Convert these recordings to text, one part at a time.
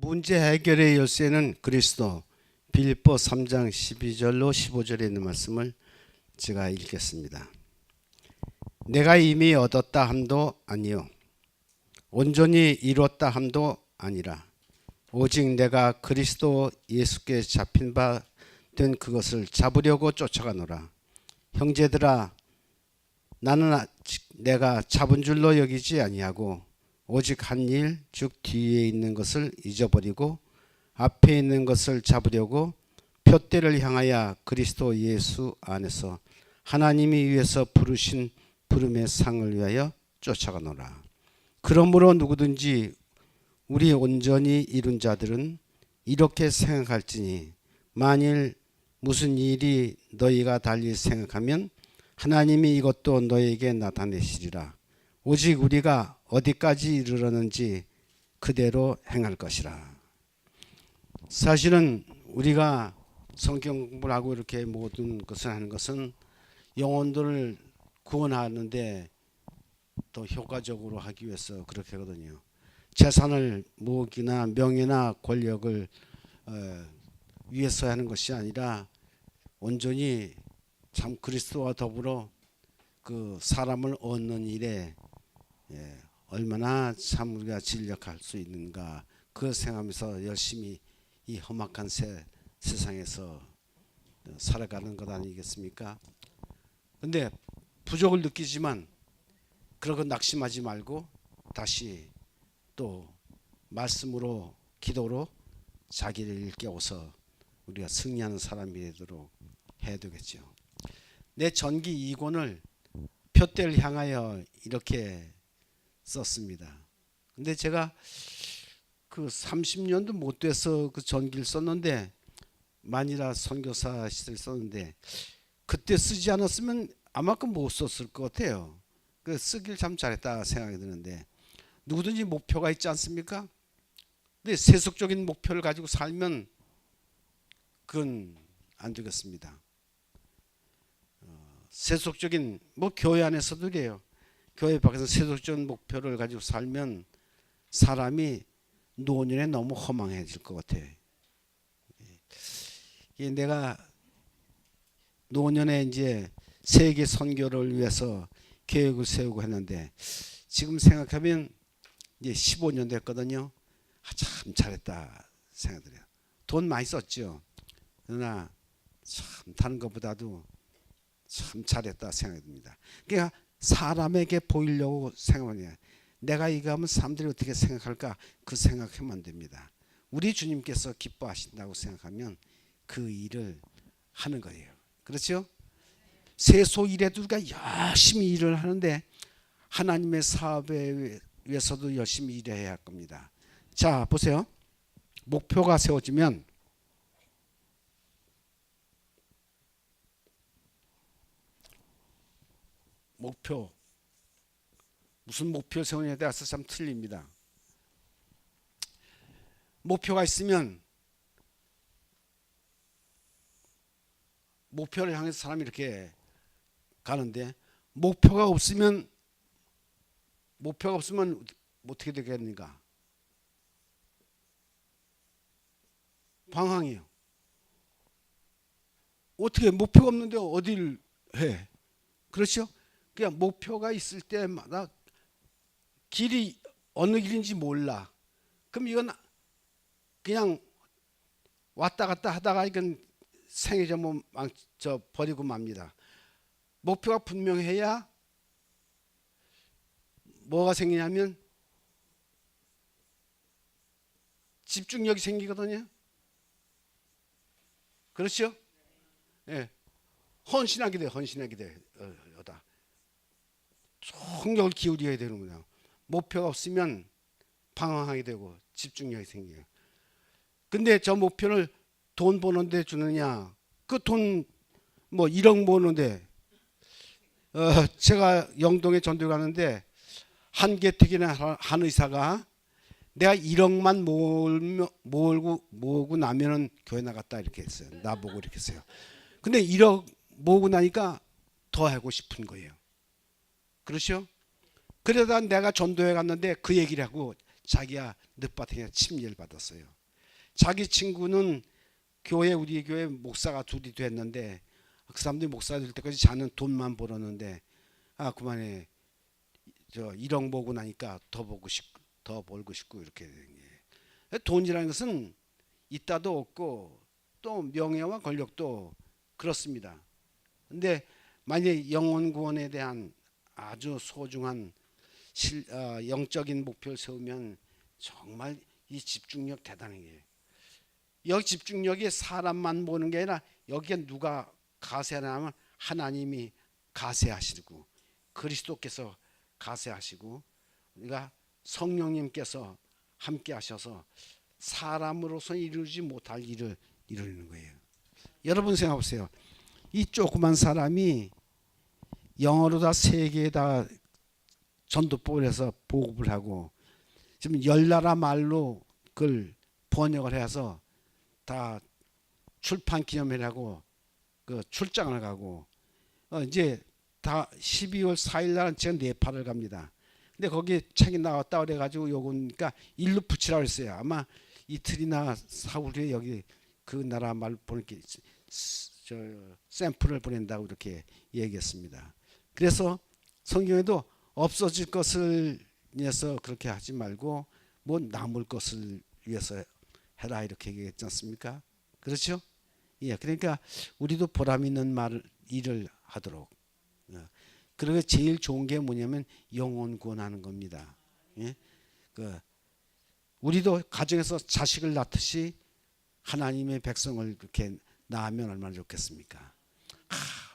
문제 해결의 열쇠는 그리스도. 빌립보 3장 12절로 15절에 있는 말씀을 제가 읽겠습니다. 내가 이미 얻었다 함도 아니요 온전히 이뤘다 함도 아니라 오직 내가 그리스도 예수께 잡힌 바 된 그것을 잡으려고 쫓아가노라. 형제들아, 나는 내가 잡은 줄로 여기지 아니하고 오직 한 일, 즉 뒤에 있는 것을 잊어버리고 앞에 있는 것을 잡으려고 표대를 향하여 그리스도 예수 안에서 하나님이 위해서 부르신 부름의 상을 위하여 쫓아가노라. 그러므로 누구든지 우리 온전히 이룬 자들은 이렇게 생각할지니 만일 무슨 일이 너희가 달리 생각하면 하나님이 이것도 너희에게 나타내시리라. 오직 우리가 어디까지 이르렀는지 그대로 행할 것이라. 사실은 우리가 성경 공부를 하고 이렇게 모든 것을 하는 것은 영혼들을 구원하는데 더 효과적으로 하기 위해서 그렇게 하거든요. 재산을 모으기나 명예나 권력을 위해서 하는 것이 아니라 온전히 참 그리스도와 더불어 그 사람을 얻는 일에 얼마나 참 우리가 진력할 수 있는가 그 생각하면서 열심히 이 험악한 세상에서 살아가는 것 아니겠습니까? 근데 부족을 느끼지만 그러고 낙심하지 말고 다시 또 말씀으로 기도로 자기를 일깨워서 우리가 승리하는 사람이 되도록 해야 되겠죠. 내 전기 2권을 표대를 향하여 이렇게 썼습니다. 근데 제가 그 30년도 못 돼서 그 전기를 썼는데 만일라 선교사 시절 썼는데 그때 쓰지 않았으면 아마 못 썼을 것 같아요. 그 쓰길 참 잘했다 생각이 드는데 누구든지 목표가 있지 않습니까? 근데 세속적인 목표를 가지고 살면 그건 안 되겠습니다. 세속적인 교회 안에서도 그래요. 교회 밖에서 세속적인 목표를 가지고 살면 사람이 노년에 너무 허망해질 것 같아요. 내가 노년에 이제 세계 선교를 위해서 계획을 세우고 했는데 지금 생각하면 이제 15년 됐거든요. 참 잘했다 생각해요. 돈 많이 썼죠. 그러나 참 다른 것보다도 참 잘했다 생각이 듭니다. 그러니까 사람에게 보이려고 생각하냐. 내가 이거 하면 사람들이 어떻게 생각할까 그 생각하면 안 됩니다. 우리 주님께서 기뻐하신다고 생각하면 그 일을 하는 거예요. 그렇죠? 세소 일에도 우리가 열심히 일을 하는데 하나님의 사업에 위해서도 열심히 일해야 할 겁니다. 자, 보세요. 목표가 세워지면 목표 무슨 목표를 세우냐에 따라서 참 틀립니다. 목표가 있으면 목표를 향해서 사람이 이렇게 가는데 목표가 없으면 어떻게 되겠는가? 방황이에요. 어떻게 목표가 없는데 어디를 해? 그렇죠? 그냥 목표가 있을 때마다 길이 어느 길인지 몰라. 그럼 이건 그냥 왔다 갔다 하다가 이건 생애 버리고 맙니다. 목표가 분명해야 뭐가 생기냐면 집중력이 생기거든요. 그렇죠? 예. 헌신하게 돼. 총력을 기울여야 되는구나. 목표가 없으면 방황하게 되고 집중력이 생겨요. 근데 저 목표를 돈 버는데 주느냐? 그 돈 1억 모으는데 제가 영동에 전도에 가는데 한계택이나 한 의사가 내가 1억만 모으고 나면은 교회 나갔다 이렇게 했어요. 나보고 이렇게 했어요. 근데 1억 모으고 나니까 더 하고 싶은 거예요. 그렇죠? 그러다 내가 전도에 갔는데 그 얘기를 하고 자기야 늦바탕에 침례를 받았어요. 자기 친구는 우리 교회 목사가 둘이 됐는데 그 사람들이 목사 될 때까지 자는 돈만 벌었는데 그만해. 저 1억 보고 나니까 더 벌고 싶고 이렇게 되는 게. 돈이라는 것은 있다도 없고 또 명예와 권력도 그렇습니다. 근데 만약에 영혼 구원에 대한 아주 소중한 영적인 목표를 세우면 정말 이 집중력 대단한 게, 여기 집중력이 사람만 보는 게 아니라 여기에 누가 가세하냐면 하나님이 가세하시고 그리스도께서 가세하시고 우리가 성령님께서 함께 하셔서 사람으로서 이루지 못할 일을 이루는 거예요. 여러분 생각해 보세요. 이 조그만 사람이 영어로 다 세계에다 전도법을 해서 보급을 하고 지금 10나라 말로 그걸 번역을 해서 다 출판 기념회라고 그 출장을 가고 이제 다 12월 4일 날은 제가 네팔을 갑니다. 근데 거기 책이 나왔다 그래가지고 요거니까 일로 붙이라고 했어요. 아마 이틀이나 사흘 후에 여기 그 나라 말 보낼게 샘플을 보낸다고 이렇게 얘기했습니다. 그래서 성경에도 없어질 것을 위해서 그렇게 하지 말고 뭐 남을 것을 위해서 해라 이렇게 얘기했지 않습니까? 그렇죠? 예, 그러니까 우리도 보람 있는 일을 하도록. 그리고 제일 좋은 게 뭐냐면 영혼 구원하는 겁니다. 예? 우리도 가정에서 자식을 낳듯이 하나님의 백성을 이렇게 낳으면 얼마나 좋겠습니까?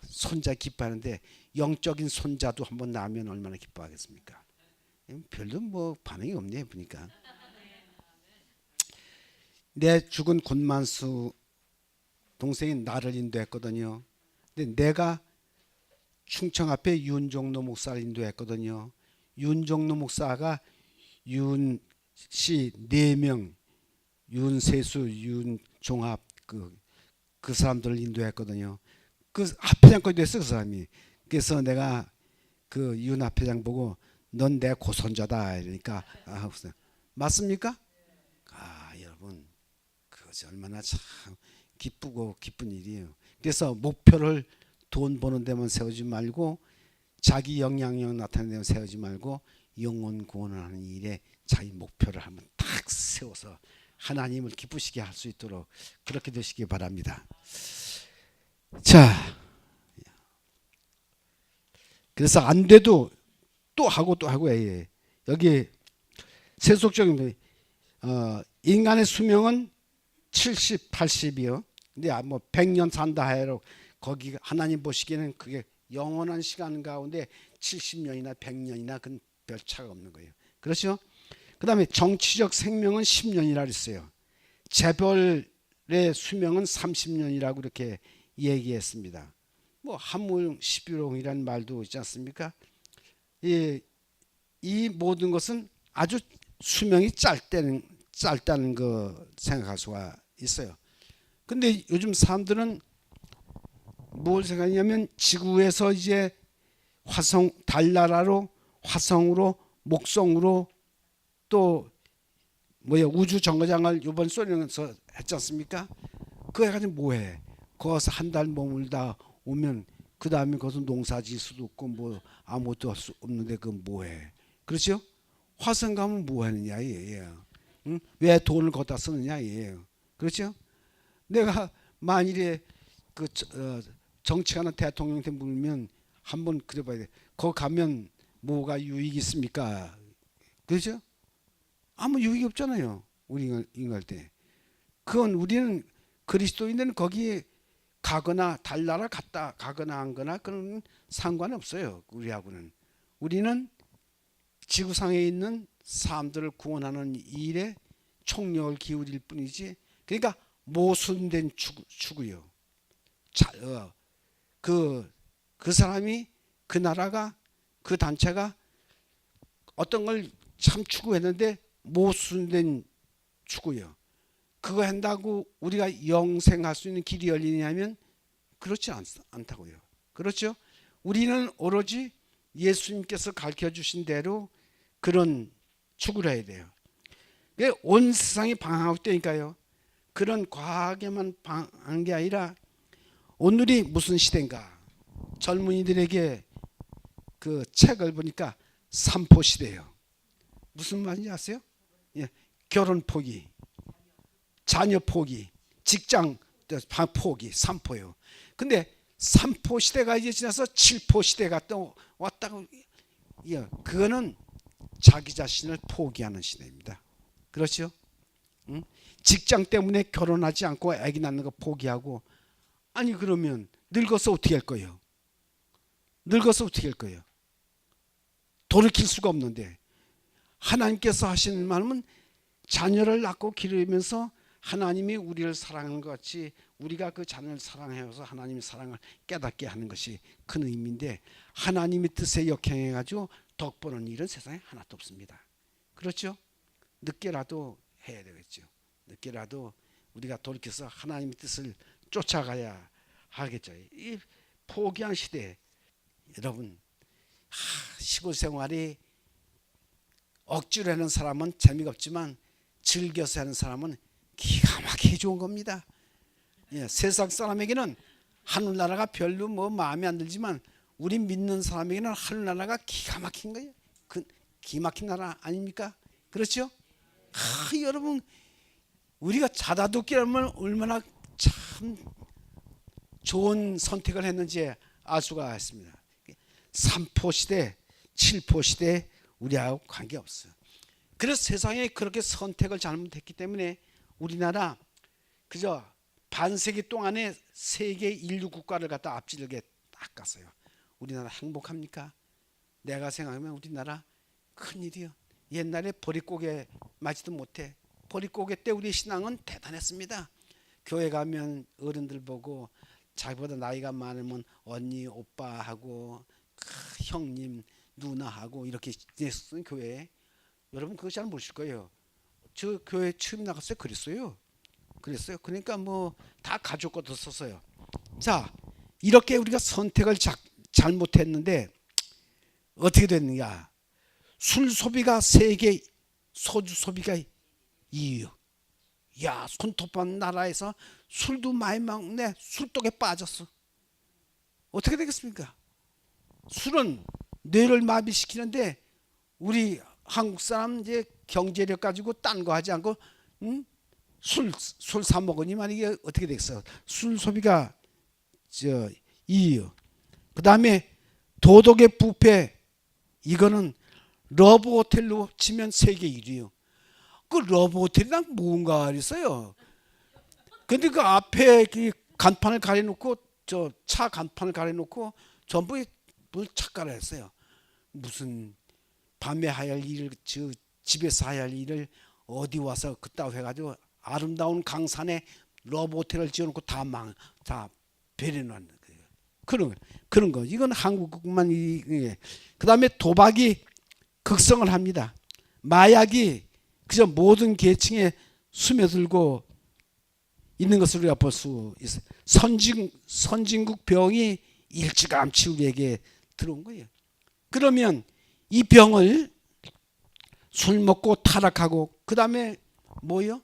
손자 기뻐하는데 영적인 손자도 한번 낳으면 얼마나 기뻐하겠습니까? 별로 뭐 반응이 없네 보니까. 내 죽은 군만수 동생이 나를 인도했거든요. 근데 내가 충청 앞에 윤종로 목사를 인도했거든요. 윤종로 목사가 윤씨 4명, 윤세수, 윤종합 그 사람들을 인도했거든요. 그 합회장까지 됐어 그 사람이. 그래서 내가 그 윤 합회장 보고 넌 내 고손자다 이러니까 맞습니까? 여러분 그것이 얼마나 참 기쁘고 기쁜 일이에요. 그래서 목표를 돈 버는 데만 세우지 말고 자기 영향력 나타내는 데만 세우지 말고 영혼 구원하는 일에 자기 목표를 한번 딱 세워서 하나님을 기쁘시게 할 수 있도록 그렇게 되시기 바랍니다. 자, 그래서 안 돼도 또 하고 여기 세속적인 인간의 수명은 70, 80이요. 근데 뭐 100년 산다 해로 거기 하나님 보시기에는 그게 영원한 시간 가운데 70년이나 100년이나 그건 별 차가 없는 거예요. 그렇죠? 그 다음에 정치적 생명은 10년이라 그랬어요. 재벌의 수명은 30년이라고 이렇게 얘기했습니다. 뭐 한물 11홍이라는 말도 있지 않습니까? 이 모든 것은 아주 수명이 짧다는 거 생각할 수가 있어요. 근데 요즘 사람들은 뭘 생각하냐면 지구에서 이제 달나라로 화성으로 목성으로 또 우주 정거장을 이번 소련에서 했지 않습니까? 그거 해가지고 뭐해? 거기서 한 달 머물다 오면 그 다음에 거기서 농사 지을 수도 없고 뭐 아무것도 할 수 없는데 그건 뭐해? 그렇죠? 화성 가면 뭐 하느냐 얘예요. 응? 왜 돈을 거기다 쓰느냐 얘예요. 그렇죠? 내가 만일에 정치하는 대통령한테 물으면 한번 그래봐야 돼. 거기 가면 뭐가 유익이 있습니까? 그렇죠? 아무 유익이 없잖아요. 우리 인간 때. 그건 우리는 그리스도인들은 거기 가거나 달나라 갔다 가거나 안 거나 그런 상관없어요. 우리하고는. 우리는 지구상에 있는 사람들을 구원하는 일에 총력을 기울일 뿐이지. 그러니까 모순된 추구요. 그 사람이 그 나라가 그 단체가 어떤 걸 참 추구했는데 모순된 추구요. 그거 한다고 우리가 영생할 수 있는 길이 열리냐면 그렇지 않다고요. 그렇죠? 우리는 오로지 예수님께서 가르쳐 주신 대로 그런 추구를 해야 돼요. 온 세상이 방황할 때니까요. 그런 과하게만 한 게 아니라 오늘이 무슨 시대인가? 젊은이들에게 그 책을 보니까 삼포 시대예요. 무슨 말인지 아세요? 예, 결혼 포기, 자녀 포기, 직장 포기, 삼포예요. 근데 삼포 시대가 이제 지나서 칠포 시대가 또 왔다고. 예, 그거는 자기 자신을 포기하는 시대입니다. 그렇죠? 응? 직장 때문에 결혼하지 않고 아기 낳는 거 포기하고. 아니 그러면 늙어서 어떻게 할 거예요? 늙어서 어떻게 할 거예요? 돌이킬 수가 없는데, 하나님께서 하시는 말은 자녀를 낳고 기르면서 하나님이 우리를 사랑하는 것 같이 우리가 그 자녀를 사랑해서 하나님의 사랑을 깨닫게 하는 것이 큰 의미인데, 하나님의 뜻에 역행해가지고 덕보는 일은 세상에 하나도 없습니다. 그렇죠? 늦게라도 해야 되겠죠. 늦게라도 우리가 돌이켜서 하나님의 뜻을 쫓아가야 하겠죠. 이 포기한 시대, 여러분, 시골 생활이 억지로 하는 사람은 재미가 없지만 즐겨서 하는 사람은 기가 막히게 좋은 겁니다. 예, 세상 사람에게는 하늘나라가 별로 뭐 마음에 안 들지만 우리 믿는 사람에게는 하늘나라가 기가 막힌 거예요. 그 기가 막힌 나라 아닙니까? 그렇죠? 여러분, 우리가 자다듣기라면 얼마나 참 좋은 선택을 했는지 알 수가 있습니다. 3포 시대, 7포 시대 우리하고 관계없어요. 그래서 세상에 그렇게 선택을 잘못했기 때문에 우리나라 그저 반세기 동안에 세계 인류 국가를 갖다 앞지르게 딱 갔어요. 우리나라 행복합니까? 내가 생각하면 우리나라 큰일이요. 옛날에 보릿고개 맞지도 못해. 보릿고개 때 우리 신앙은 대단했습니다. 교회 가면 어른들 보고 자기보다 나이가 많으면 언니, 오빠하고 형님, 누나하고 이렇게 지냈었어요, 교회에. 여러분 그거 잘 모르실 거예요. 저 교회 처음 나갔어요. 그랬어요. 그러니까 뭐 다 가족 것도 썼어요. 자, 이렇게 우리가 선택을 잘못했는데 어떻게 됐느냐? 술 소비가 세계 소주 소비가 2위요. 야, 손톱반 나라에서 술도 많이 먹네. 술독에 빠졌어. 어떻게 되겠습니까? 술은 뇌를 마비시키는데 우리 한국 사람 이제 경제력 가지고 딴 거 하지 않고 술 사 먹으니만 이게 어떻게 되겠어? 술 소비가 2위요. 그 다음에 도덕의 부패, 이거는 러브 호텔로 치면 세계 1위요. 그 러브 호텔이랑 뭔가 그랬어요. 근데 그 앞에 그 간판을 가려놓고 저 차 간판을 가려놓고 전부 뭘 착각을 했어요. 무슨 밤에 해야 할 일을 집에서 해야 할 일을 어디 와서 그따위 해가지고 아름다운 강산에 러브 호텔을 지어놓고 다 배려놓는 거예요. 그런 거. 이건 한국만. 그 다음에 도박이 극성을 합니다. 마약이 그저 모든 계층에 스며들고 있는 것을 우리가 볼 수 있어요. 선진국 병이 일찌감치 우리에게 들어온 거예요. 그러면 이 병을 술 먹고 타락하고 그 다음에 뭐요?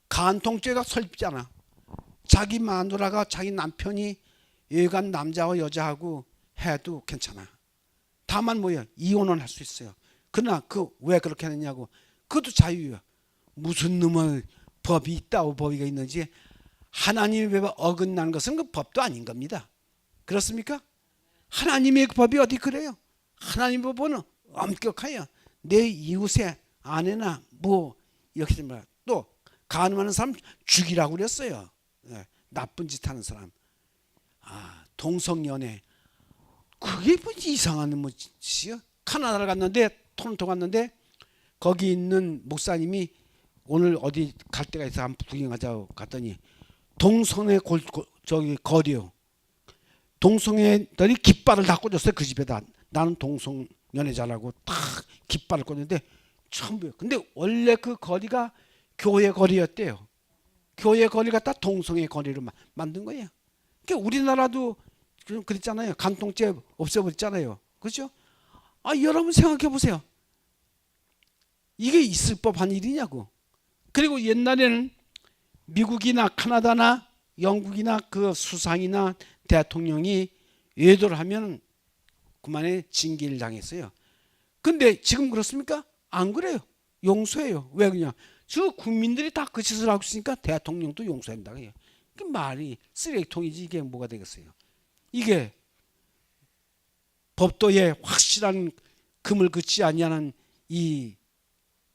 간통죄가 설립잖아. 자기 마누라가 자기 남편이 여간 남자와 여자하고 해도 괜찮아. 다만 뭐예요? 이혼은 할 수 있어요. 그러나 왜 그렇게 하느냐고. 그것도 자유예요. 무슨 놈의 법이 있다고 법이 있는지. 하나님의 법에 어긋나는 것은 그 법도 아닌 겁니다. 그렇습니까? 하나님의 법이 어디 그래요? 하나님의 법은 엄격해요. 내 이웃의 아내나 뭐 이렇게 좀 또 간음하는 사람 죽이라고 그랬어요. 나쁜 짓 하는 사람. 동성연애. 그게 뭐 이상한 짓이요? 카나다를 갔는데 토론토 갔는데 거기 있는 목사님이 오늘 어디 갈 데가 있어 한번 구경하자고 갔더니 동성애 거리요. 동성애들이 깃발을 다 꽂았어요. 그 집에다. 나는 동성연애자라고 딱 깃발을 꽂는데 전부요. 근데 원래 그 거리가 교회 거리였대요. 교회 거리가 다 동성애 거리로 만든 거예요. 그러니까 우리나라도 그랬잖아요. 간통죄 없애버렸잖아요. 그렇죠? 여러분 생각해 보세요. 이게 있을 법한 일이냐고. 그리고 옛날에는 미국이나 카나다나 영국이나 그 수상이나 대통령이 외도를 하면 그만에 징계를 당했어요. 근데 지금 그렇습니까? 안 그래요. 용서해요. 왜 그러냐? 저 국민들이 다 그 짓을 하고 있으니까 대통령도 용서한다고 해요. 그 말이 쓰레기통이지 이게 뭐가 되겠어요. 이게 법도에 확실한 금을 긋지 아니하는 이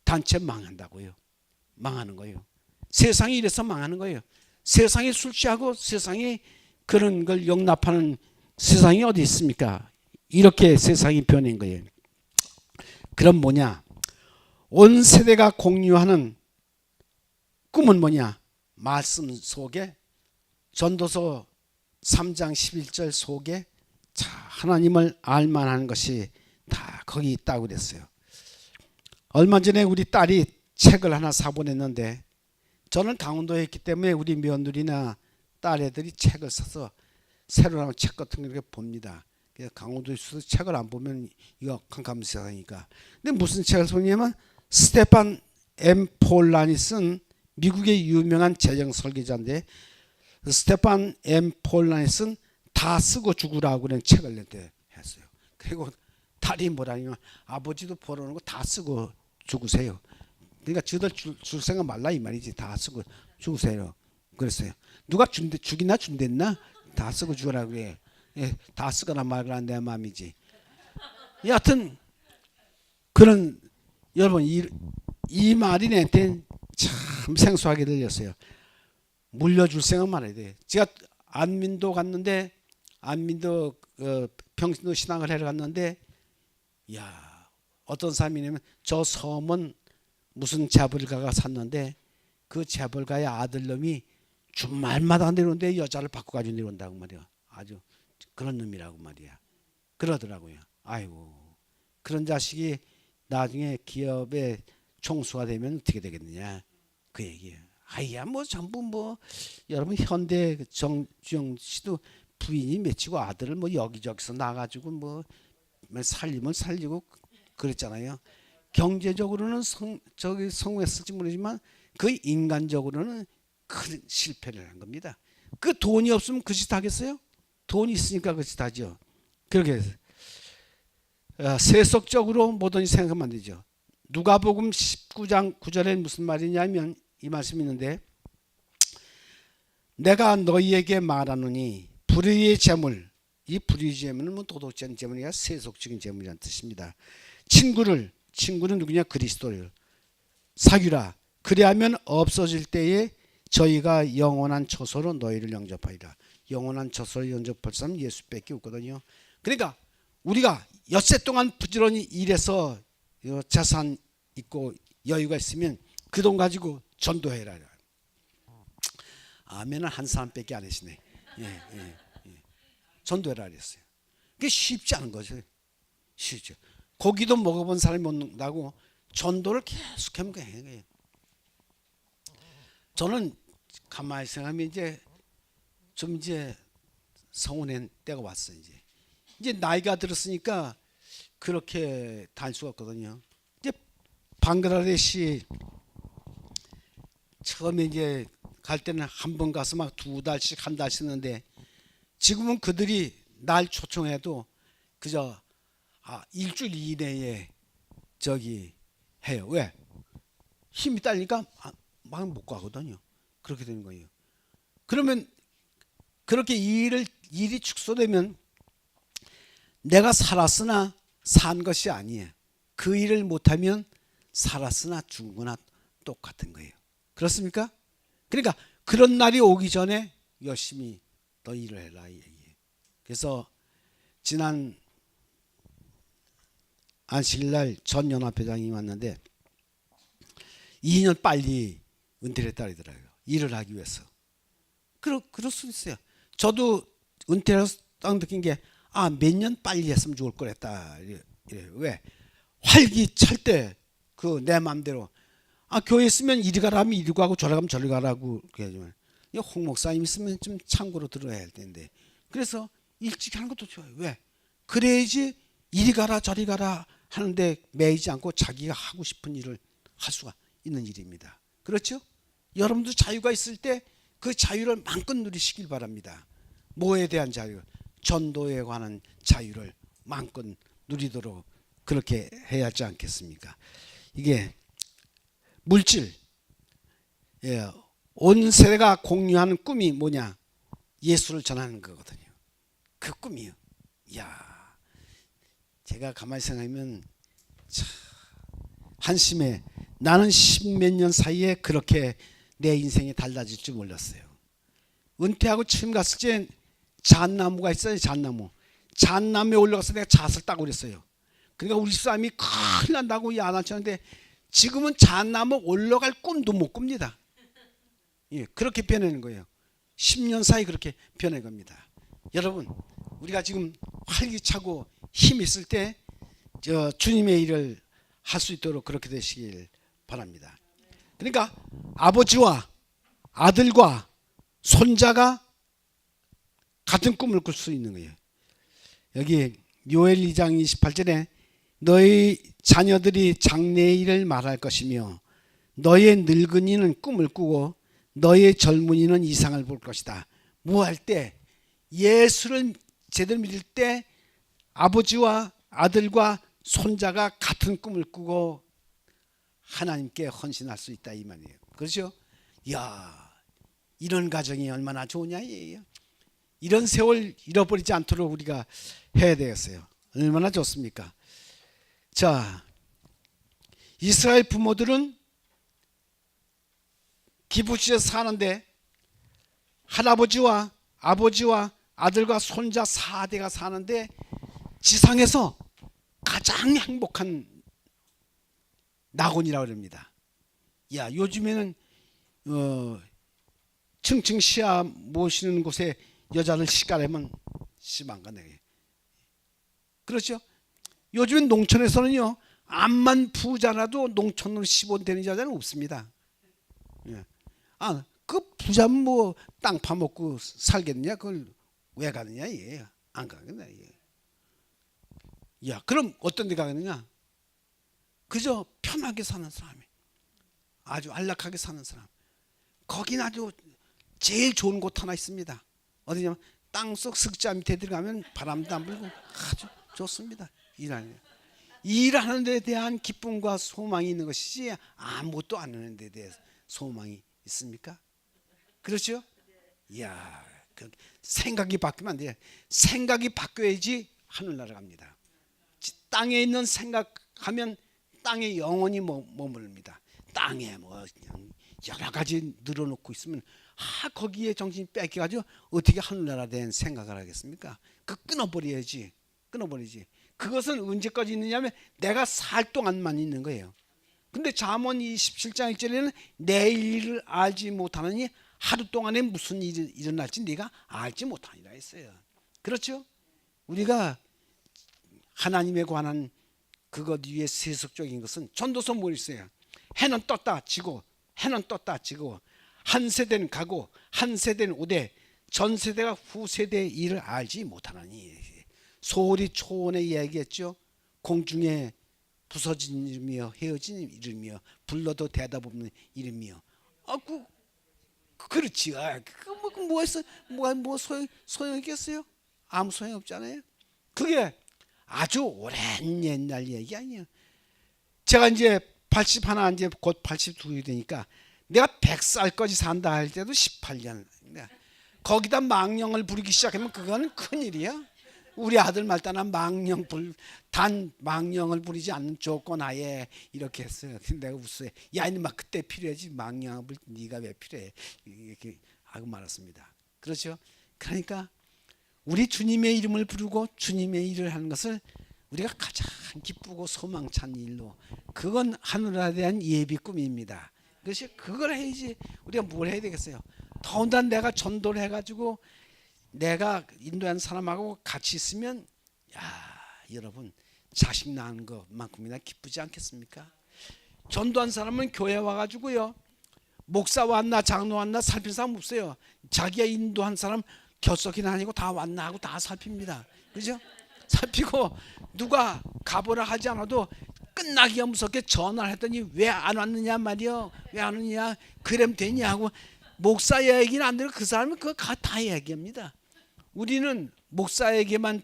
단체 망한다고요. 망하는 거예요. 세상이 이래서 망하는 거예요. 세상에 술 취하고 세상에 그런 걸 용납하는 세상이 어디 있습니까? 이렇게 세상이 변한 거예요. 그럼 뭐냐? 온 세대가 공유하는 꿈은 뭐냐? 말씀 속에 전도서 3장 11절 속에 자, 하나님을 알만한 것이 다 거기 있다고 그랬어요. 얼마 전에 우리 딸이 책을 하나 사보냈는데 저는 강원도에 있기 때문에 우리 며느리나 딸애들이 책을 사서 새로 나온 책 같은 거 이렇게 봅니다. 그래서 강원도에 있어서 책을 안 보면 이거 캄캄한 세상이니까. 근데 무슨 책을 보냐면 스테판 M. 폴란이 쓴 미국의 유명한 재정 설계자인데 스테판 M. 폴란이 쓴 다 쓰고 죽으라고 그런 책을 냈대 했어요. 그리고 딸이 뭐라냐면 아버지도 벌어놓은 거 다 쓰고 죽으세요. 그러니까 저들 줄 생각 말라 이 말이지. 다 쓰고 죽으세요. 그랬어요. 누가 죽이나 준댔나? 다 쓰고 죽으라고 그래. 예, 다 쓰거나 말거나 내 마음이지. 여하튼 그런 여러분 이 말이 내한테 참 생소하게 들렸어요. 물려줄 생각 말아야 돼. 제가 안민도 갔는데 안민도 평신도 신앙을 하러 갔는데 야 어떤 사람이냐면 저 섬은 무슨 재벌가가 샀는데 그 재벌가의 아들놈이 주말마다 내려오는데 여자를 바꿔가지고 내려온다고 말이야. 아주 그런 놈이라고 말이야. 그러더라고요. 아이고 그런 자식이 나중에 기업의 총수가 되면 어떻게 되겠느냐 그 얘기예요. 아이야 뭐 전부 뭐 여러분 현대 정주영 씨도 부인이 맺히고 아들을 뭐 여기저기서 나가지고 뭐 살림을 살리고 그랬잖아요. 경제적으로는 성공했을지 모르지만 그 인간적으로는 큰 실패를 한 겁니다. 그 돈이 없으면 그 짓 하겠어요? 돈이 있으니까 그 짓 하죠. 그렇게 세속적으로 뭐든지 생각하면 안 되죠. 누가복음 19장 9절에 무슨 말이냐면 이 말씀이 있는데 내가 너희에게 말하노니 불의의 재물 이 불의의 재물은 뭐 도덕적인 재물이 아니라 세속적인 재물이라는 뜻입니다. 친구는 누구냐? 그리스도를 사귀라. 그리하면 없어질 때에 저희가 영원한 처소로 너희를 영접하리라. 영원한 처소로 영접할 사람은 예수밖에 없거든요. 그러니까 우리가 엿새 동안 부지런히 일해서 재산 있고 여유가 있으면 그 돈 가지고 전도해라. 아멘은 한 사람밖에 안 하시네. 예. 전도해라 그랬어요. 그게 쉽지 않은 거죠. 쉽죠. 고기도 먹어본 사람이 먹는다고 전도를 계속하면 해요. 저는 가만히 생각하면 이제 성원한 때가 왔어요. 이제 나이가 들었으니까 그렇게 다닐 수가 없거든요. 이제 방글라데시 처음에 이제 갈 때는 한 번 가서 막 2달씩 한 달씩 했는데 지금은 그들이 날 초청해도 그저 일주일 이내에 저기 해요. 왜? 힘이 딸리니까 막 못 가거든요. 그렇게 되는 거예요. 그러면 그렇게 일이 축소되면 내가 살았으나 산 것이 아니에요. 그 일을 못하면 살았으나 죽은 거나 똑같은 거예요. 그렇습니까? 그러니까 그런 날이 오기 전에 열심히 더 일을 해라. 그래서 지난 안식일날 전 연합회장이 왔는데 2년 빨리 은퇴를 했다 그러더라고요. 일을 하기 위해서. 그럴 수 있어요. 저도 은퇴를 딱 느낀 게 몇 년 빨리 했으면 좋을 거랬다. 왜? 활기찰 때 그 내 마음대로 교회 있으면 이리 가라 하면 이리 가고 저리 가면 저리 가라고 그래야지만 홍 목사님 있으면 좀 참고로 들어야 할 텐데 그래서 일찍 하는 것도 좋아요. 왜? 그래야지 이리 가라 저리 가라 하는데 매이지 않고 자기가 하고 싶은 일을 할 수가 있는 일입니다. 그렇죠? 여러분도 자유가 있을 때 그 자유를 마음껏 누리시길 바랍니다. 뭐에 대한 자유? 전도에 관한 자유를 마음껏 누리도록 그렇게 해야 하지 않겠습니까? 이게 물질, 온 세대가 공유하는 꿈이 뭐냐? 예수를 전하는 거거든요. 그 꿈이요. 이야, 제가 가만히 생각하면 참 한심해. 나는 십몇 년 사이에 그렇게 내 인생이 달라질 줄 몰랐어요. 은퇴하고 처음 갔을 때 잣나무가 있어요. 잣나무에 올라가서 내가 잣을 따고 그랬어요. 그러니까 우리 집사람이 큰일 난다고 야단쳤는데 지금은 잣나무 올라갈 꿈도 못 꿉니다. 예, 그렇게 변하는 거예요. 10년 사이 그렇게 변한 겁니다. 여러분, 우리가 지금 활기차고 힘 있을 때 주님의 일을 할 수 있도록 그렇게 되시길 바랍니다. 그러니까 아버지와 아들과 손자가 같은 꿈을 꿀 수 있는 거예요. 여기 요엘 2장 28절에 너희 자녀들이 장래의 일을 말할 것이며 너의 늙은이는 꿈을 꾸고 너의 젊은이는 이상을 볼 것이다. 뭐 할 때? 예수를 제대로 믿을 때 아버지와 아들과 손자가 같은 꿈을 꾸고 하나님께 헌신할 수 있다 이 말이에요. 그렇죠? 이야, 이런 가정이 얼마나 좋으냐 이에요. 이런 세월 잃어버리지 않도록 우리가 해야 되겠어요. 얼마나 좋습니까? 자, 이스라엘 부모들은 기브치에 사는데 할아버지와 아버지와 아들과 손자 4대가 사는데 지상에서 가장 행복한 낙원이라고 합니다. 야, 요즘에는 층층 시야 모시는 곳에 여자를 시가려면 심한 거네. 그렇죠? 요즘엔 농촌에서는요, 암만 부자라도 농촌으로 시집온 여자는 없습니다. 예. 아, 그 부자 뭐 땅 파먹고 살겠냐? 그걸 왜 가느냐? 얘 안 가겠냐? 얘. 야, 그럼 어떤 데 가겠느냐? 그저 편하게 사는 사람이, 아주 안락하게 사는 사람. 거긴 아주 제일 좋은 곳 하나 있습니다. 어디냐면 땅속 슥자 밑에 들어가면 바람도 안 불고 아주 좋습니다. 일하는 데 대한 기쁨과 소망이 있는 것이지 아무것도 안 하는 데 대해서 소망이 있습니까? 그렇죠? 이야, 그 생각이 바뀌면 안 돼요. 생각이 바뀌어야지 하늘나라 갑니다. 땅에 있는 생각하면 땅에 영원히 머무릅니다. 땅에 뭐 여러 가지 늘어놓고 있으면 거기에 정신이 뺏겨가지고 어떻게 하늘나라 된 생각을 하겠습니까? 끊어버려야지. 그것은 언제까지 있느냐면 내가 살 동안만 있는 거예요. 근데 잠언 27장 1절에는 내일을 알지 못하느니 하루 동안에 무슨 일이 일어날지 네가 알지 못하니라 했어요. 그렇죠? 우리가 하나님에 관한 그것 위에 세속적인 것은 전도서 뭐 있어요? 해는 떴다 지고 한 세대는 가고 한 세대는 오되 전 세대가 후 세대의 일을 알지 못하나니. 소홀히 초원에 이야기했죠. 공중에 부서진 이름이여 헤어진 이름이여 불러도 대답 없는 이름이여. 그렇지. 뭐 소용 있겠어요? 아무 소용 없잖아요. 그게 아주 오랜 옛날 얘기 아니에요. 제가 이제 81 이제 곧 82이 되니까 내가 100살까지 산다 할 때도 18년. 거기다 망령을 부리기 시작하면 그거는 큰일이야. 우리 아들 말따나 단 망령을 부리지 않는 조건 하에 이렇게 했어요. 근데 내가 웃어요. 야, 이놈아 그때 필요하지 망령을 부릴 네가 왜 필요해? 이렇게 하고 말았습니다. 그렇죠? 그러니까 우리 주님의 이름을 부르고 주님의 일을 하는 것을 우리가 가장 기쁘고 소망찬 일로, 그건 하늘에 대한 예비 꿈입니다. 그것이 그걸 해야지 우리가 뭘 해야 되겠어요? 더군다나 내가 전도를 해가지고 내가 인도하는 사람하고 같이 있으면 여러분 자식 낳은 것만큼이나 기쁘지 않겠습니까? 전도한 사람은 교회 와가지고요, 목사 왔나 장로 왔나 살필 사람 없어요. 자기가 인도한 사람 겹석이나 아니고 다 왔나 하고 다 살핍니다. 그죠? 살피고 누가 가보라 하지 않아도 끝나기가 무섭게 전화를 했더니 왜 안 왔느냐 말이요. 왜 안 왔느냐. 그럼 되냐 하고 목사 얘기는 안 들고 그 사람은 그거 다 얘기합니다. 우리는 목사에게만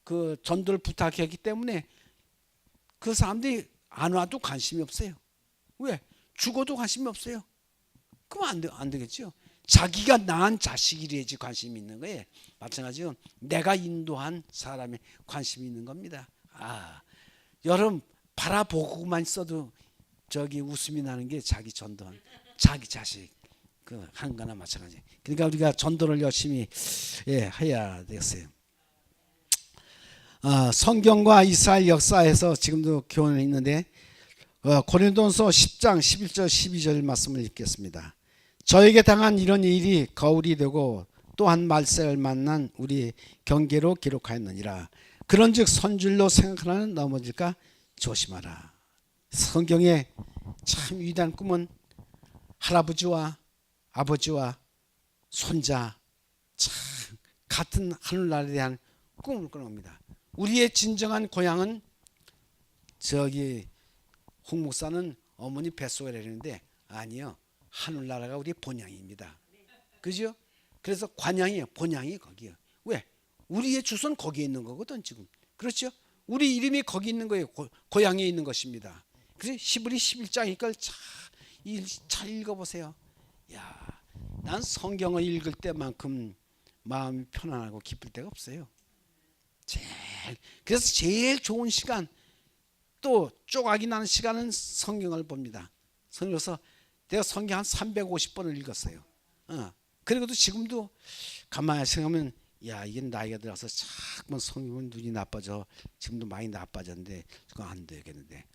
그 전도를 부탁했기 때문에 그 사람들이 안 와도 관심이 없어요. 왜? 죽어도 관심이 없어요. 그럼 안 되겠죠. 자기가 낳은 자식이래야지 관심이 있는 거예요. 마찬가지로 내가 인도한 사람에 관심이 있는 겁니다. 여러분 바라보고만 있어도 웃음이 나는 게 자기 전도한 자기 자식 하는 거나 마찬가지. 그러니까 우리가 전도를 열심히 해야 되겠어요. 성경과 이스라엘 역사에서 지금도 교훈을 있는데 고린도전서 10장 11절 12절 말씀을 읽겠습니다. 저에게 당한 이런 일이 거울이 되고 또한 말세를 만난 우리 경계로 기록하였느니라. 그런즉 선줄로 생각하는 넘어질까 조심하라. 성경의 참 위대한 꿈은 할아버지와 아버지와 손자 참 같은 하늘나라에 대한 꿈을 꾸는 우리의 진정한 고향은 홍 목사는 어머니 뱃속에 내리는데 아니요. 하늘나라가 우리의 본향입니다. 그죠? 그래서 관향이에요. 본향이 거기요. 왜? 우리의 주소는 거기에 있는 거거든 지금. 그렇죠? 우리 이름이 거기 있는 거예요. 고향에 있는 것입니다. 그래서 히브리 11장 이걸 잘 읽어보세요. 난 성경을 읽을 때만큼 마음이 편안하고 기쁠 때가 없어요. 그래서 제일 좋은 시간 또 쪼각이 나는 시간은 성경을 봅니다. 성경에서 내가 성경 한 350번을 읽었어요. 그리고도 지금도 가만히 생각하면 이게 나이가 들어서 자꾸만 성경은 눈이 나빠져. 지금도 많이 나빠졌는데 그거 안 되겠는데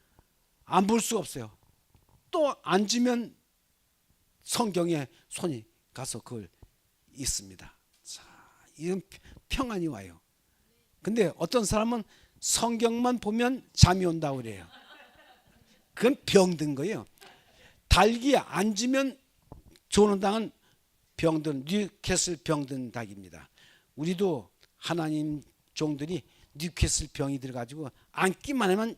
안 볼 수가 없어요. 또 앉으면 성경에 손이 가서 그걸 읽습니다. 이런 평안이 와요. 근데 어떤 사람은 성경만 보면 잠이 온다고 그래요. 그건 병든 거예요. 닭이 앉으면 조는당은 병든 뉴캐슬 병든 닭입니다. 우리도 하나님 종들이 뉴캐슬 병이 들어가지고 앉기만 하면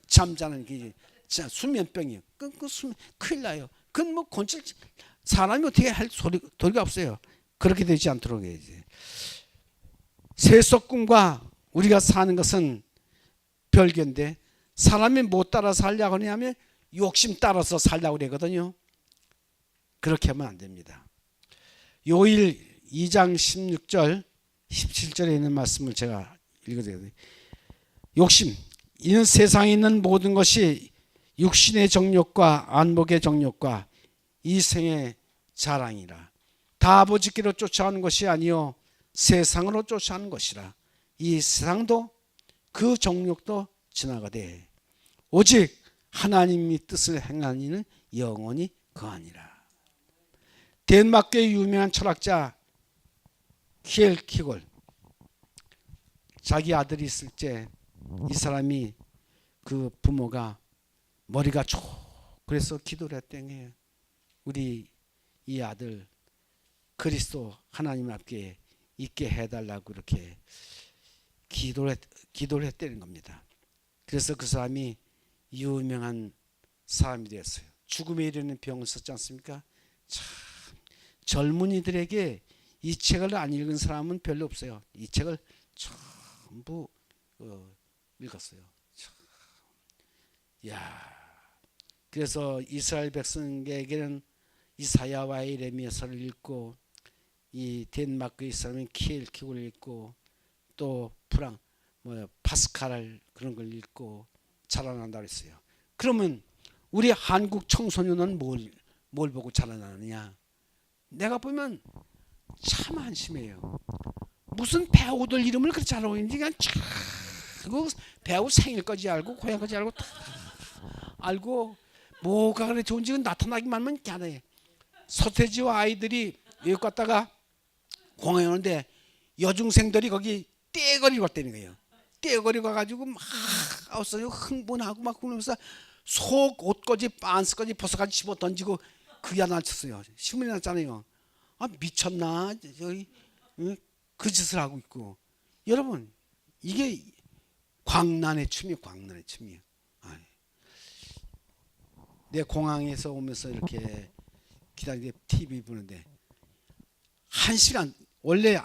잠자는 게 수면병이에요. 수면 큰일 나요. 그건 뭐 건질 사람이 어떻게 할 도리가 없어요. 그렇게 되지 않도록 해야지. 세속궁과 우리가 사는 것은 별개인데 사람이 못 따라 살려고 하냐면 욕심 따라서 살려고 그러거든요. 그렇게 하면 안 됩니다. 요일 2장 16절 17절에 있는 말씀을 제가 읽어드려요. 욕심 이는 세상에 있는 모든 것이 육신의 정욕과 안목의 정욕과 이 생의 자랑이라. 다 아버지께로 쫓아오는 것이 아니요 세상으로 쫓아오는 것이라. 이 세상도 그 정욕도 지나가되 오직 하나님이 뜻을 행하는 이는 영원히 거하니라. 덴마크의 유명한 철학자 키엘키골 자기 아들이 있을 때 이 사람이 그 부모가 머리가 그래서 기도를 했던 게 우리 이 아들 그리스도 하나님 앞에 있게 해달라고 그렇게 기도를 했다는 겁니다. 그래서 그 사람이 유명한 사람이 되었어요. 죽음에 이르는 병을 썼지 않습니까? 참 젊은이들에게 이 책을 안 읽은 사람은 별로 없어요. 이 책을 전부 읽었어요. 그래서 이스라엘 백성에게는 이사야와 예레미야서를 읽고 이 덴마크의 사람인 키엘키고를 읽고 또 파스칼 그런 걸 읽고 자라난다고 했어요. 그러면 우리 한국 청소년은 뭘 보고 자라나느냐? 내가 보면 참 한심해요. 무슨 배우들 이름을 그렇게 잘 알고 그냥 그 배우 생일까지 알고 고향까지 알고 다 알고 뭐가 그래 좋은지 나타나기만 하면 gerne. 서태지와 아이들이 외국 갔다가 공항에 오는데 여중생들이 거기 떼거리고 왔다는 거예요. 떼거리고 가가지고 막 없어요. 흥분하고 막 그러면서 속 옷까지 빤스까지 벗어가지고 집어 던지고 그게 하나 쳤어요. 신문이 났잖아요. 미쳤나 저기 그 짓을 하고 있고. 여러분 이게 광란의 춤이 광란의 춤이에요. 내 공항에서 오면서 이렇게 기다리게 TV 보는데 1시간 원래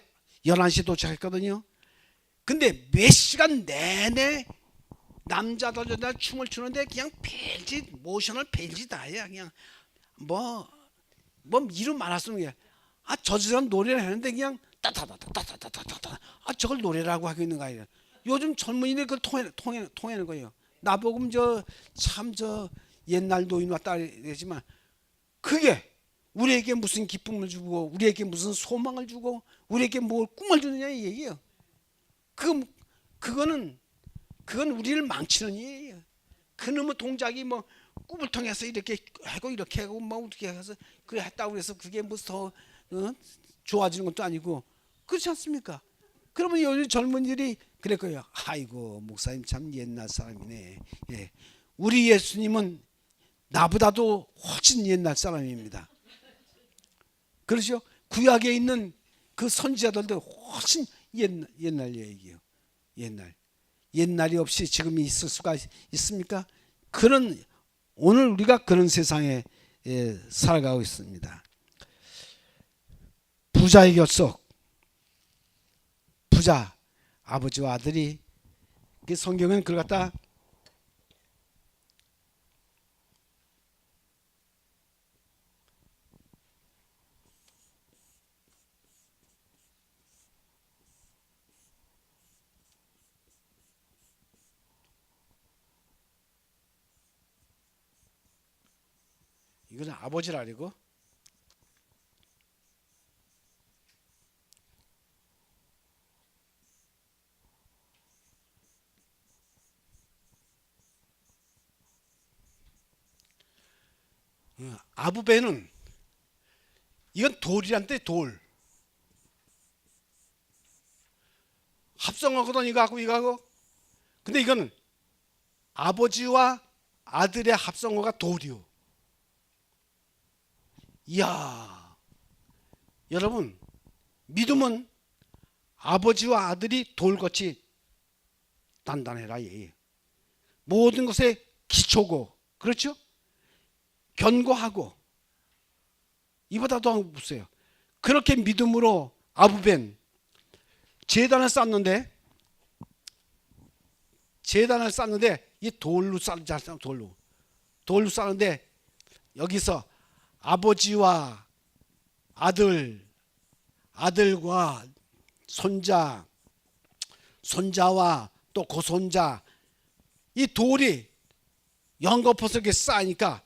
11시 도착했거든요. 근데 몇 시간 내내 남자들 춤을 추는데 그냥 벨짓 모션을 벨짓 아야 그냥 뭐 이름 많아 쓰는 게 저 사람 노래를 하는데 그냥 따다다다다다다다다 저걸 노래라고 하고 있는 거 아니에요. 요즘 젊은이들 그걸 통해는 거예요. 나보고 참 옛날 노인 왔다 그러지만 그게 우리에게 무슨 기쁨을 주고 우리에게 무슨 소망을 주고 우리에게 뭘 꿈을 주느냐 이 얘기예요. 그건 우리를 망치는 일이에요. 그놈의 동작이 뭐 꿈을 통해서 이렇게 하고 이렇게 하고 뭐 어떻게 해서 그래 했다고 해서 그게 뭐 더 좋아지는 것도 아니고 그렇지 않습니까? 그러면 요즘 젊은이들이 그럴 거예요. 아이고 목사님 참 옛날 사람이네. 예. 우리 예수님은 나보다도 훨씬 옛날 사람입니다. 그렇죠? 구약에 있는 그 선지자들도 훨씬 옛날 얘기예요. 옛날이 없이 지금이 있을 수가 있습니까? 오늘 우리가 그런 세상에 살아가고 있습니다. 부자의 결속, 부자 아버지와 아들이 그 성경은 그걸 갖다 이거는 아버지라 그러고 아부배는 이건 돌이란 데 돌 합성어거든 이거하고 근데 이거는 아버지와 아들의 합성어가 돌이요. 이야 여러분 믿음은 아버지와 아들이 돌같이 단단해라 얘. 모든 것의 기초고 그렇죠? 견고하고 이보다 더 없어요. 그렇게 믿음으로 아부벤 제단을 쌓는데 이 돌로 쌓잖아요. 돌로 쌓는데 여기서 아버지와 아들과 손자와 또 고손자 이 돌이 연거푸서 이렇게 쌓으니까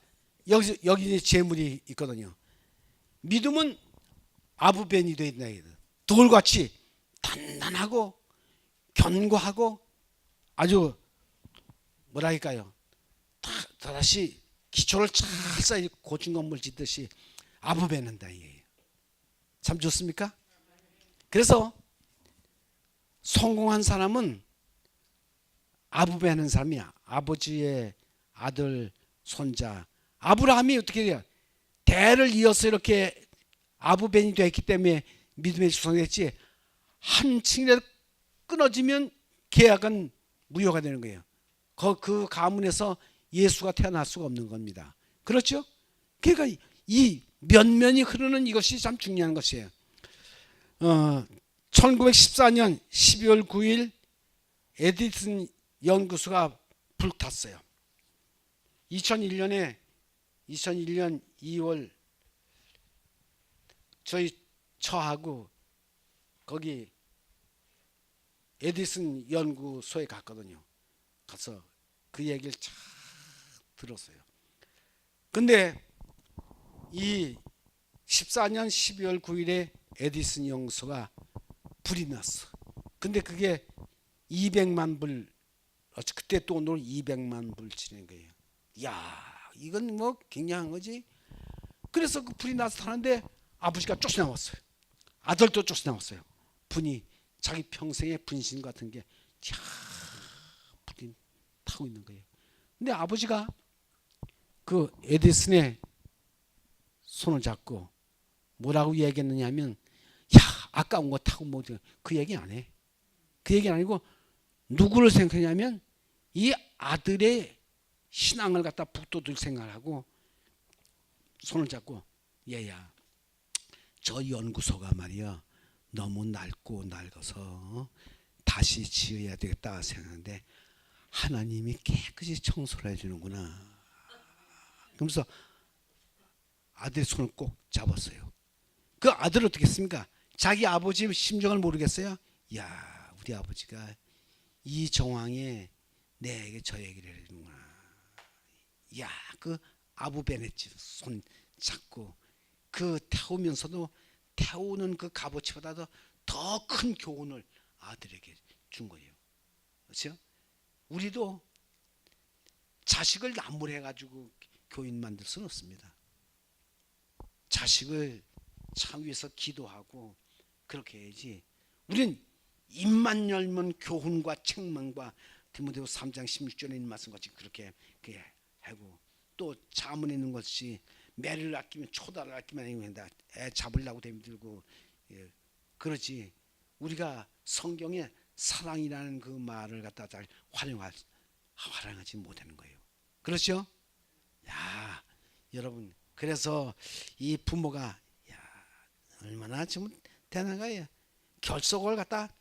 여기 재물이 있거든요. 믿음은 아부벤이 되어 있나 돌같이 단단하고 견고하고 아주 뭐랄까요 다시 기초를 잘 쌓이 고층 건물 짓듯이 아부벤한다 이게 참 좋습니까? 그래서 성공한 사람은 아부벤하는 사람이야. 아버지의 아들 손자 아브라함이 어떻게 돼요? 대를 이어서 이렇게 아부벤이 되었기 때문에 믿음의 주성이 됐지 한 층이라도 끊어지면 계약은 무효가 되는 거예요. 그 가문에서 예수가 태어날 수가 없는 겁니다. 그렇죠? 그러니까 이 면면이 흐르는 이것이 참 중요한 것이에요. 1914년 12월 9일 에디슨 연구소가 불탔어요. 2001년 2월 저희 처하고 거기 에디슨 연구소에 갔거든요. 가서 그 얘기를 잘 들었어요. 근데 이 14년 12월 9일에 에디슨 연구소가 불이 났어. 근데 그게 200만 불 그때 돈으로 200만 불 치는 거예요. 야 이건 뭐 굉장한 거지. 그래서 그 불이 나서 타는데 아버지가 쫓아나왔어요. 아들도 쫓아나왔어요. 분이 자기 평생의 분신 같은 게 불이 타고 있는 거예요. 근데 아버지가 그 에디슨의 손을 잡고 뭐라고 얘기했느냐 하면 야 아까운 거 타고 뭐 그 얘기 안 해. 그 얘기는 아니고 누구를 생각하냐면 이 아들의 신앙을 갖다 북돋을 생각을 하고 손을 잡고 얘야 저 연구소가 말이야 너무 낡고 낡아서 다시 지어야 되겠다 생각하는데 하나님이 깨끗이 청소를 해주는구나. 그러면서 아들의 손을 꼭 잡았어요. 그 아들은 어떻게 했습니까? 자기 아버지 심정을 모르겠어요? 야 우리 아버지가 이 정황에 내게 저 얘기를 해주는구나. 야 그 아부 베네치 손 잡고 그 태우면서도 태우는 그 값어치보다도 더 큰 교훈을 아들에게 준 거예요. 그렇죠? 우리도 자식을 남물해가지고 교인 만들 수는 없습니다. 자식을 참 위해서 기도하고 그렇게 해야지. 우린 입만 열면 교훈과 책망과 디모데후 3장 16절에 있는 말씀같이 그렇게 하고 또 자문에 있는 것이 매를 아끼면 초다를 아끼면 아닙니다. 애 잡으려고 대들고 그러지. 우리가 성경에 사랑이라는 그 말을 갖다 잘 활용하지 못하는 거예요. 그렇죠? 야, 여러분 그래서 이 부모가 야, 얼마나 지금 대단한 거예요. 결석을 갖다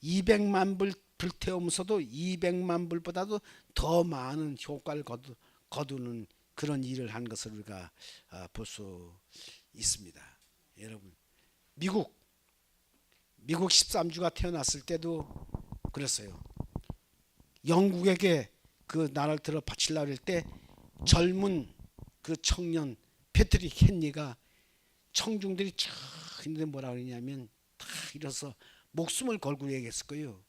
200만 불 불태우면서도 200만 불보다도 더 많은 효과를 거두는 그런 일을 한 것을 우리가 볼 수 있습니다. 여러분 미국 13주가 태어났을 때도 그랬어요. 영국에게 그 나라를 들어 바치려고 할 때 젊은 그 청년 패트릭 헨리가 청중들이 쫙 있는데 뭐라 그러냐면 다 일어서 목숨을 걸고 얘기했을 거예요.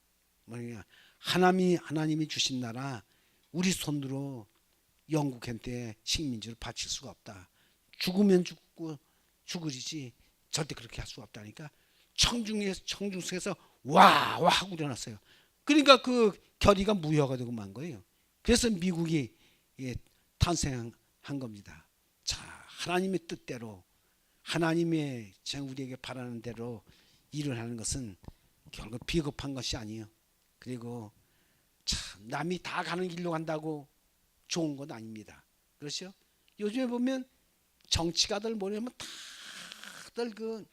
뭐냐 하나님이 주신 나라 우리 손으로 영국한테 식민지를 바칠 수가 없다. 죽으면 죽고 죽으리지 절대 그렇게 할 수가 없다니까 청중 속에서 와 하고 일어났어요. 그러니까 그 결의가 무효가 되고 만 거예요. 그래서 미국이 탄생한 겁니다. 자, 하나님의 뜻대로 하나님의 우리에게 바라는 대로 일을 하는 것은 결국 비겁한 것이 아니에요. 그리고 참 남이 다 가는 길로 간다고 좋은 건 아닙니다. 그렇죠? 요즘에 보면 정치가들 뭐냐면 다들 그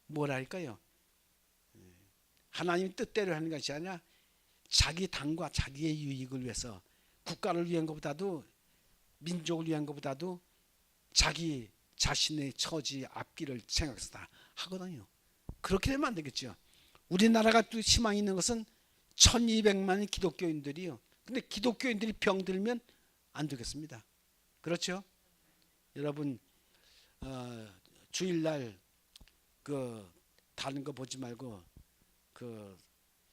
뭐랄까요? 하나님 뜻대로 하는 것이 아니라 자기 당과 자기의 유익을 위해서 국가를 위한 것보다도 민족을 위한 것보다도 자기 자신의 처지 앞길을 생각해서 다 하거든요. 그렇게 되면 안 되겠죠. 우리나라가 또 희망이 있는 것은 1200만 기독교인들이요. 근데 기독교인들이 병들면 안 되겠습니다. 그렇죠? 여러분 주일날 그 다른 거 보지 말고 그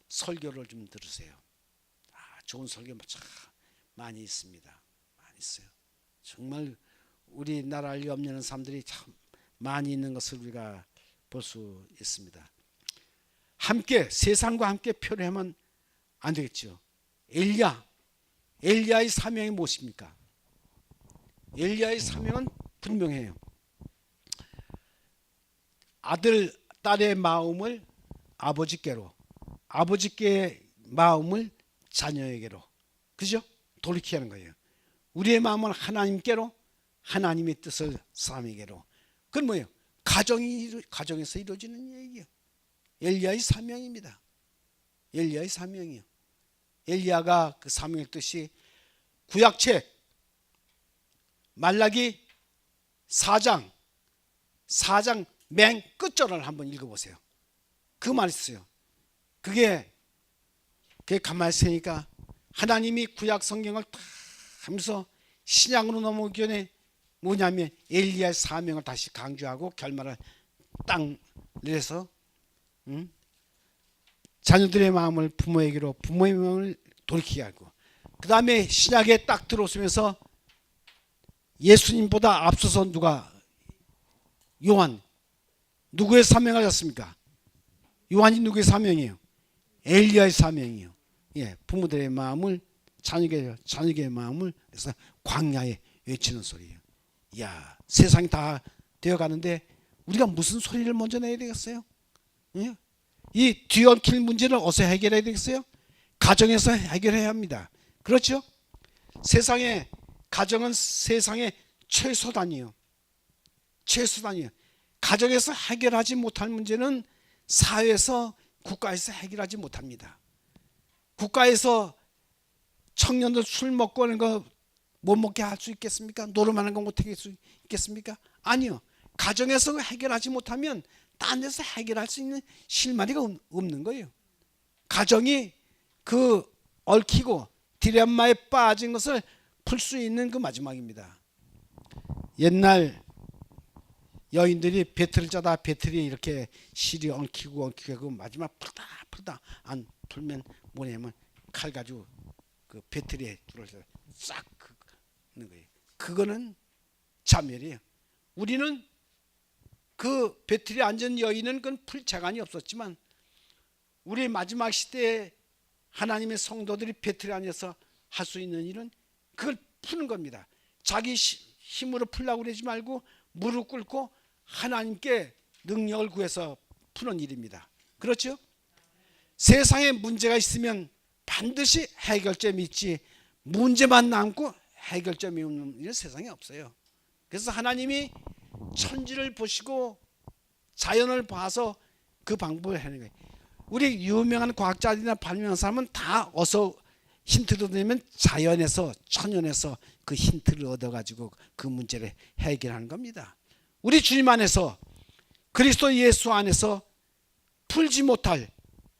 설교를 좀 들으세요. 좋은 설교 참 많이 있습니다. 많이 있어요. 정말 우리나라를 염려하는 사람들이 참 많이 있는 것을 우리가 볼 수 있습니다. 함께 세상과 함께 표류하면 안 되겠죠. 엘리야의 사명이 무엇입니까? 엘리야의 사명은 분명해요. 아들 딸의 마음을 아버지께로, 아버지께의 마음을 자녀에게로, 그죠? 돌이키게 하는 거예요. 우리의 마음을 하나님께로, 하나님의 뜻을 사람에게로. 그건 뭐예요? 가정에서 이루어지는 얘기예요. 엘리야의 사명입니다. 엘리야의 사명이요. 엘리야가 그 사명의 뜻이 구약책 말라기 4장 맨 끝절을 한번 읽어보세요. 그 말이 있어요. 그게 가만히 있으니까 하나님이 구약 성경을 다 하면서 신약으로 넘어오기 전에 뭐냐면 엘리야의 사명을 다시 강조하고 결말을 딱 내서 자녀들의 마음을 부모에게로, 부모의 마음을 돌이키게 하고, 그 다음에 신약에 딱 들어오면서 예수님보다 앞서서 누가 요한 누구의 사명을 하셨습니까? 요한이 누구의 사명이에요? 엘리야의 사명이에요. 예, 부모들의 마음을 자녀의 마음을 그래서 광야에 외치는 소리예요. 야, 세상이 다 되어가는데 우리가 무슨 소리를 먼저 내야 되겠어요? 예? 이 뒤엉킬 문제를 어서 해결해야 되겠어요? 가정에서 해결해야 합니다. 그렇죠? 세상에 가정은 세상의 최소단이요. 최소단이요. 가정에서 해결하지 못할 문제는 사회에서 국가에서 해결하지 못합니다. 국가에서 청년들 술 먹고 하는 거 못 먹게 할 수 있겠습니까? 노름하는 거 못 하게 할 수 있겠습니까? 아니요. 가정에서 해결하지 못하면 딴 데서 해결할 수 있는 실마리가 없는 거예요. 가정이 그 얽히고 딜레마에 빠진 것을 풀 수 있는 그 마지막입니다. 옛날 여인들이 배틀을 짜다 배틀이 이렇게 실이 엉키고 그 마지막 풀다 안 풀면 뭐냐면 칼 가지고 그 배틀에 줄을 싹 긋는 거예요. 그거는 자멸이에요. 우리는 그 배틀에 앉은 여인은 그건 풀 재간이 없었지만 우리 마지막 시대에 하나님의 성도들이 배틀에 앉아서 할 수 있는 일은 그걸 푸는 겁니다. 자기 힘으로 풀려고 그러지 말고 무릎 꿇고 하나님께 능력을 구해서 푸는 일입니다. 그렇죠? 세상에 문제가 있으면 반드시 해결점이 있지 문제만 남고 해결점이 없는 일은 세상에 없어요. 그래서 하나님이 천지를 보시고 자연을 봐서 그 방법을 하는 거예요. 우리 유명한 과학자들이나 발명한 사람은 다 어서 힌트를 내면 자연에서 천연에서 그 힌트를 얻어가지고 그 문제를 해결하는 겁니다. 우리 주님 안에서 그리스도 예수 안에서 풀지 못할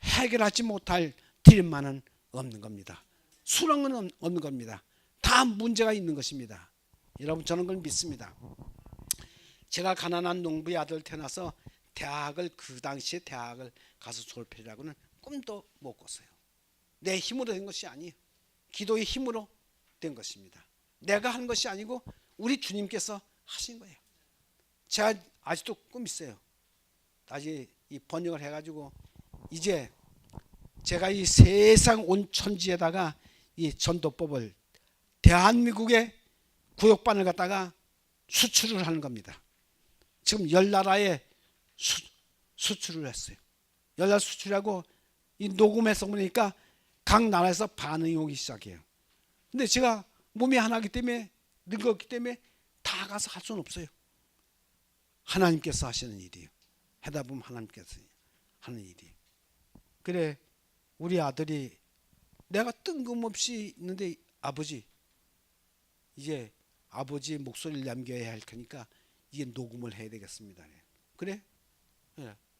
해결하지 못할 딜만은 없는 겁니다. 수렁은 없는 겁니다. 다 문제가 있는 것입니다. 여러분 저는 그걸 믿습니다. 제가 가난한 농부의 아들 태어나서 대학을 그 당시에 대학을 가서 졸업하려고는 꿈도 못 꿨어요. 내 힘으로 된 것이 아니에요. 기도의 힘으로 된 것입니다. 내가 한 것이 아니고 우리 주님께서 하신 거예요. 제가 아직도 꿈 있어요. 다시 이 번역을 해가지고 이제 제가 이 세상 온 천지에다가 이 전도법을 대한민국의 구역반을 갖다가 수출을 하는 겁니다. 지금 10나라에 수출을 했어요. 10나라 수출하고 이 녹음해서 보니까 각 나라에서 반응이 오기 시작해요. 근데 제가 몸이 하나이기 때문에 늙었기 때문에 다 가서 할 수는 없어요. 하나님께서 하시는 일이에요. 하다 보면 하나님께서 하는 일이에요. 그래 우리 아들이 내가 뜬금없이 있는데 아버지 이제 아버지의 목소리를 남겨야 할 테니까 이게 녹음을 해야 되겠습니다. 그래?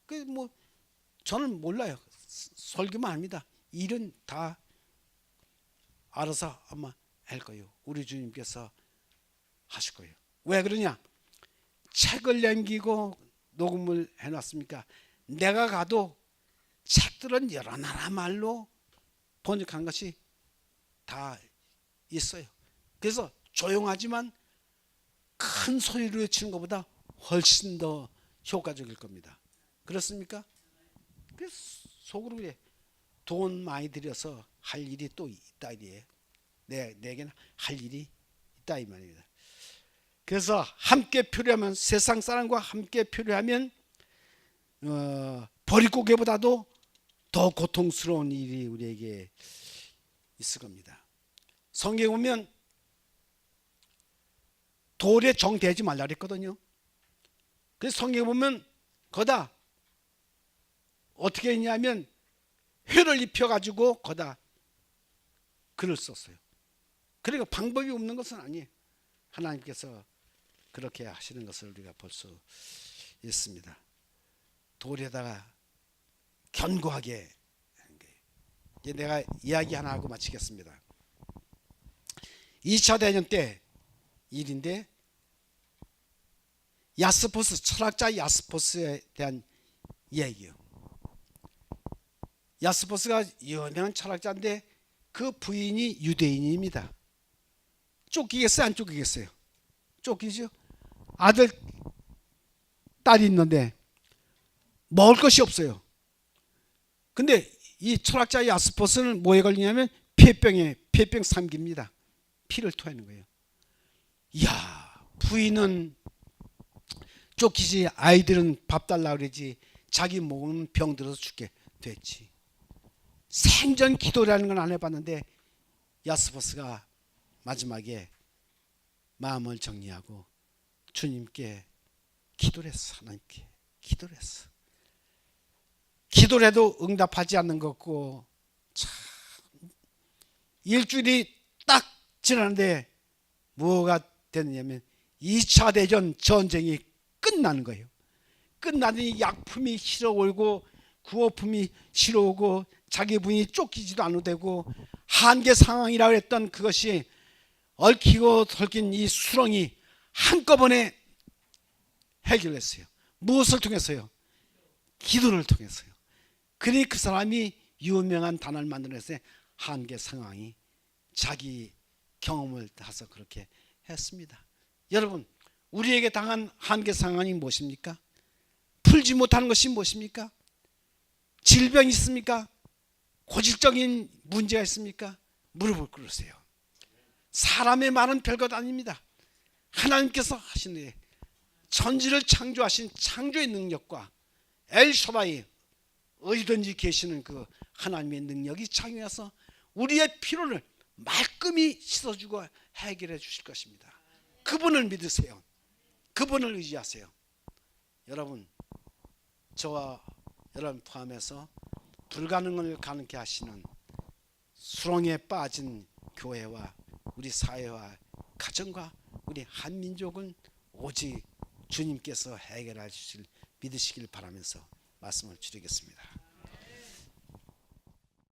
그 뭐 저는 몰라요. 설교만 합니다. 일은 다 알아서 아마 할 거예요. 우리 주님께서 하실 거예요. 왜 그러냐? 책을 남기고 녹음을 해놨습니까? 내가 가도 책들은 여러 나라 말로 번역한 것이 다 있어요. 그래서 조용하지만 큰 소리로 외치는 것보다 훨씬 더 효과적일 겁니다. 그렇습니까? 그래서 속으로 그래. 돈 많이 들여서 할 일이 또 있다 이래요. 내게는 할 일이 있다 이 말입니다. 그래서 함께 표류하면 세상 사람과 함께 표류하면 버릿고개보다도 더 고통스러운 일이 우리에게 있을 겁니다. 성경에 보면 돌에 정대지 말라 그랬거든요. 그래서 성경에 보면 거다 어떻게 했냐면 회를 입혀가지고 거다 글을 썼어요. 그러니까 방법이 없는 것은 아니에요. 하나님께서 그렇게 하시는 것을 우리가 볼 수 있습니다. 돌에다가 견고하게 하는 거예요. 이제 내가 이야기 하나 하고 마치겠습니다. 2차 대전 때 일인데 야스포스 철학자 야스포스에 대한 이야기예요. 야스포스가 유명한 철학자인데 그 부인이 유대인입니다. 쫓기겠어요? 안 쫓기겠어요? 쫓기죠. 아들 딸이 있는데 먹을 것이 없어요. 근데 이 철학자 야스포스는 뭐에 걸리냐면 폐병 삼기입니다. 피를 토하는 거예요. 이야, 부인은 쫓기지, 아이들은 밥 달라고 그러지, 자기 몸은 병들어서 죽게 됐지. 생전 기도라는 건 안 해봤는데 야스퍼스가 마지막에 마음을 정리하고 주님께 기도를 했어. 하나님께 기도를 했어. 기도를 해도 응답하지 않는 것 같고, 참 일주일이 딱 지났는데 뭐가 됐냐면 2차 대전 전쟁이 끝나는 거예요. 끝나더니 약품이 실어오고 구호품이 실어오고 자기 부인이 쫓기지도 않아도 되고 한계 상황이라고 했던 그것이 얽히고 설킨 이 수렁이 한꺼번에 해결했어요. 무엇을 통해서요? 기도를 통해서요. 그러니 그 사람이 유명한 단어를 만들어냈어요. 한계 상황이 자기 경험을 해서 그렇게 했습니다. 여러분, 우리에게 당한 한계 상황이 무엇입니까? 풀지 못하는 것이 무엇입니까? 질병이 있습니까? 고질적인 문제가 있습니까? 무릎을 꿇으세요. 사람의 말은 별것 아닙니다. 하나님께서 하시는 천지를 창조하신 창조의 능력과 엘샤다이 어디든지 계시는 그 하나님의 능력이 작용해서 우리의 피로를 말끔히 씻어주고 해결해 주실 것입니다. 그분을 믿으세요. 그분을 의지하세요. 여러분, 저와 여러분 포함해서 불가능을 가능케 하시는 수렁에 빠진 교회와 우리 사회와 가정과 우리 한민족은 오직 주님께서 해결해 주실 믿으시길 바라면서 말씀을 드리겠습니다.